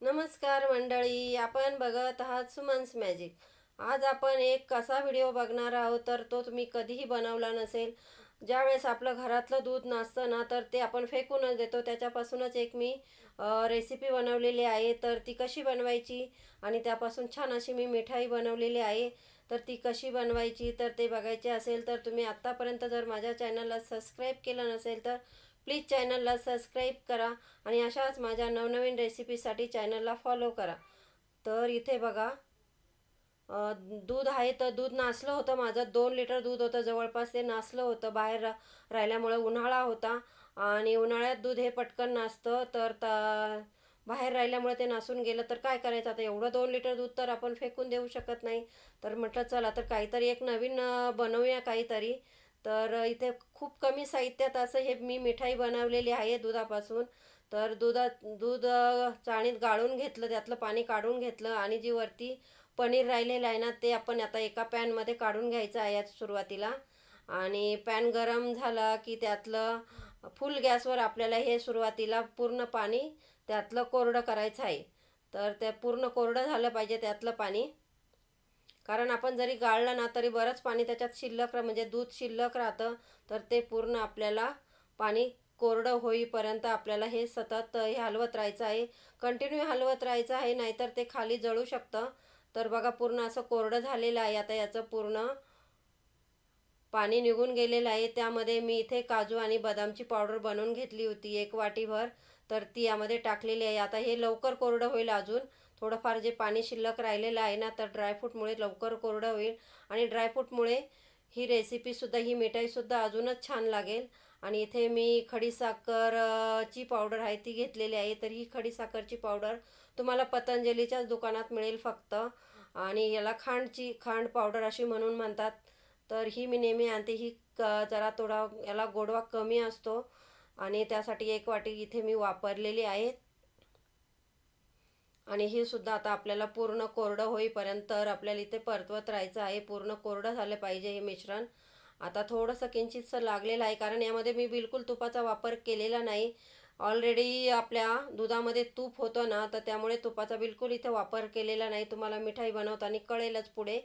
नमस्कार मंडळी, आपण बघत आहात सुमन्स मॅजिक. आज आपण एक असा व्हिडिओ बघणार आहोत तर तो तुम्ही कधीही बनवला नसेल. ज्यावेळेस आपलं घरातलं दूध नसतं ना तर ते आपण फेकूनच देतो. त्याच्यापासूनच एक मी रेसिपी बनवलेली आहे. तर ती कशी बनवायची आणि त्यापासून छान अशी मी मिठाई बनवलेली आहे. तर ती कशी बनवायची तर ते बघायचे असेल तर तुम्ही आत्तापर्यंत जर माझ्या चॅनलला सबस्क्राईब केलं नसेल तर प्लीज चॅनलला सबस्क्राईब करा आणि अशाच माझ्या नवनवीन रेसिपीसाठी चॅनलला फॉलो करा. तर इथे बघा, दूध आहे. तर दूध नासलं होतं माझं. 2 लिटर दूध होतं जवळपास. ते नासलं होतं बाहेर राहिल्यामुळं. उन्हाळा होता आणि उन्हाळ्यात दूध हे पटकन नासतं. तर बाहेर राहिल्यामुळे ते नासून गेलं. तर काय करायचं आता, एवढं 2 लिटर दूध तर आपण फेकून देऊ शकत नाही. तर म्हटलं चला तर काहीतरी एक नवीन बनवूया काहीतरी. तर इथे खूप कमी साहित्यात असं हे मी मिठाई बनवलेली आहे दुधापासून. तर दूध चाळणीत गाळून घेतलं, त्यातलं पाणी काढून घेतलं आणि जी वरती पनीर राहिलेलं आहे ना ते आपण आता एका पॅनमध्ये काढून घ्यायचं आहे यात सुरुवातीला. आणि पॅन गरम झाला की त्यातलं फुल गॅसवर आपल्याला हे सुरुवातीला पूर्ण पाणी त्यातलं कोरडं करायचं आहे. तर ते पूर्ण कोरडं झालं पाहिजे त्यातलं पाणी. कारण आपण जरी गाळलं ना तरी बरंच पाणी त्याच्यात शिल्लक म्हणजे दूध शिल्लक राहतं. तर ते पूर्ण आपल्याला पाणी कोरडं होईपर्यंत आपल्याला हे सतत हे हलवत राहायचं आहे. कंटिन्यू हलवत राहायचं आहे, नाहीतर ते खाली जळू शकतं. तर बघा, पूर्ण असं कोरडं झालेलं आहे. आता याचं पूर्ण पाणी निघून गेलेलं आहे. त्यामध्ये मी इथे काजू आणि बदामची पावडर बनवून घेतली होती 1 वाटीभर. तर ती यामध्ये टाकलेली आहे. आता हे लवकर कोरडं होईल. अजून थोडंफार जे पाणी शिल्लक राहिलेलं आहे ना तर ड्रायफ्रूटमुळे लवकर कोरडं होईल. आणि ड्रायफ्रूटमुळे ही रेसिपीसुद्धा, ही मिठाईसुद्धा अजूनच छान लागेल. आणि इथे मी खडीसाखर ची पावडर आहे ती घेतलेली आहे. तर ही खडीसाखरची पावडर तुम्हाला पतंजलीच्याच दुकानात मिळेल फक्त. आणि याला खांड पावडर अशी म्हणून म्हणतात. तर ही मी नेहमी आणते. ही जरा थोडा याला गोडवा कमी असतो आणि त्यासाठी 1 वाटी इथे मी वापरलेली आहे. आणि हे सुद्धा आता आपल्याला पूर्ण कोरडं होईपर्यंत आपल्याला इथे परतवत राहायचं आहे. पूर्ण कोरडं झालं पाहिजे हे मिश्रण. आता थोडंसं किंचितसं लागलेलं आहे कारण यामध्ये मी बिलकुल तुपाचा वापर केलेला नाही. ऑलरेडी आपल्या दुधामध्ये तूप होतं ना तर त्यामुळे तुपाचा बिलकुल इथे वापर केलेला नाही. तुम्हाला मिठाई बनवताना कळेलच पुढे.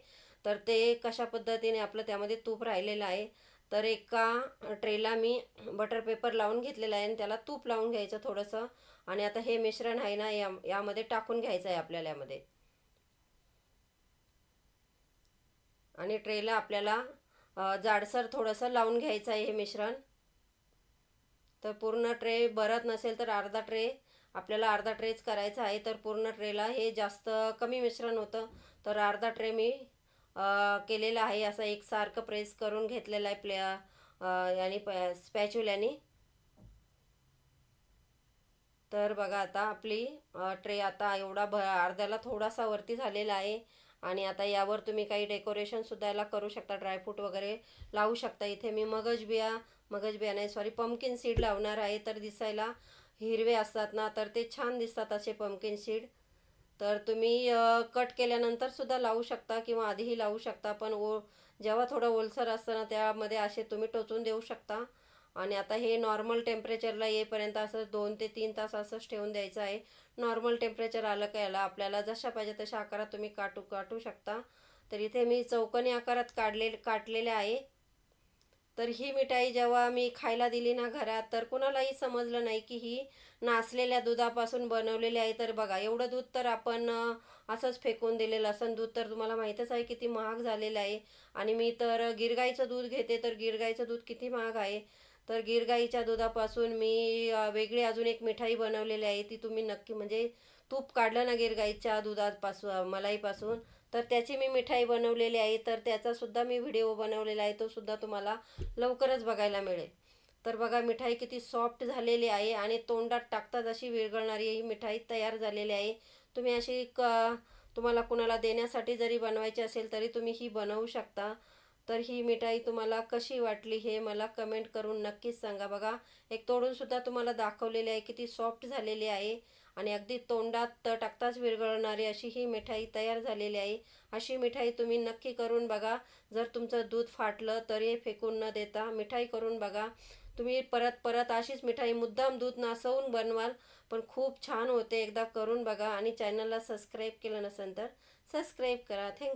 तर ते कशा पद्धतीने आपलं त्यामध्ये तूप राहिलेलं आहे. तर एका ट्रेला मी बटर पेपर लावून घेतलेला आहे आणि त्याला तूप लावून घ्यायचं थोडंसं. आणि आता हे मिश्रण आहे ना यामध्ये टाकून घ्यायचं आहे आपल्याला यामध्ये. आणि ट्रेला आपल्याला जाडसर थोडंसं लावून घ्यायचं आहे हे मिश्रण. तर पूर्ण ट्रे भरत नसेल तर अर्धा ट्रे, आपल्याला अर्धा ट्रेच करायचा आहे. तर पूर्ण ट्रेला हे जास्त कमी मिश्रण होतं. तर अर्धा ट्रे मी केलेलं आहे. असं एकसारखं प्रेस करून घेतलेलं आहे याने स्पॅच्युल्याने. तर बघा आता आपली ट्रे आता एवढा अर्ध्याला थोडासा वरती झालेला आहे. आणि आता यावर तुम्ही काही डेकोरेशनसुद्धा याला करू शकता. ड्रायफ्रूट वगैरे लावू शकता. इथे मी मगजबिया नाही, सॉरी, पंपकिन सीड लावणार आहे. तर दिसायला हिरवे असतात ना तर ते छान दिसतात असे पंपकिन सीड. तर तुम्ही कट केल्यानंतर सुद्धा लावू शकता किंवा आधीही लावू शकता. पण जेव्हा थोडं ओलसर असतं ना त्यामध्ये असे तुम्ही टोचून देऊ शकता. आणि आता हे नॉर्मल टेम्परेचरला येईपर्यंत असं 2 ते 3 तास असंच ठेवून द्यायचं आहे. नॉर्मल टेम्परेचर आलं का याला आपल्याला जशा पाहिजे तशा आकारात तुम्ही काटू शकता. तर इथे मी चौकोनी आकारात काटलेले आहे. तर ही मिठाई जेव्हा मी खायला दिली ना घरात तर कुणालाही समजलं नाही की ही नासलेल्या दुधापासून बनवलेली आहे. तर बघा, एवढं दूध तर आपण असंच फेकून दिलेलं असं. दूध तर तुम्हाला माहीतच आहे किती महाग झालेलं आहे. आणि मी तर गिरगाईचं दूध घेते. तर गिरगाईचं दूध किती महाग आहे. तर गिरगाईच्या दुधापासून मी वेगळी अजून एक मिठाई बनवलेली आहे. ती तुम्ही नक्की, म्हणजे तूप काढलं ना गिरगाईच्या दुधापासून, मलाईपासून, तर त्याची मी मिठाई बनवलेली आहे. तर त्याचासुद्धा मी व्हिडिओ बनवलेला आहे. तो सुद्धा तुम्हाला लवकरच बघायला मिळेल. तर बघा, मिठाई किती सॉफ्ट झालेली आहे आणि तोंडात टाकताच अशी विरघळणारी ही मिठाई तयार झालेली आहे. तुम्ही अशी तुम्हाला कुणाला देण्यासाठी जरी बनवायची असेल तरी तुम्ही ही बनवू शकता. तर ही मिठाई तुम्हाला कशी वाटली हे मला कमेंट करून नक्कीच सांगा. बघा, एक तोडूनसुद्धा तुम्हाला दाखवलेली आहे किती सॉफ्ट झालेली आहे. आणि अगदी तोंडात टाकताच विरघळणारी अशी ही मिठाई तयार झालेली आहे. अशी मिठाई तुम्ही नक्की करून बघा. जर तुमचं दूध फाटलं तरी फेकून न देता मिठाई करून बघा. तुम्ही परत परत अशीच मिठाई मुद्दाम दूध नासवून बनवाल, पण खूप छान होते. एकदा करून बघा आणि चॅनलला सबस्क्राईब केलं नसेल तर सबस्क्राईब करा. थँक्यू.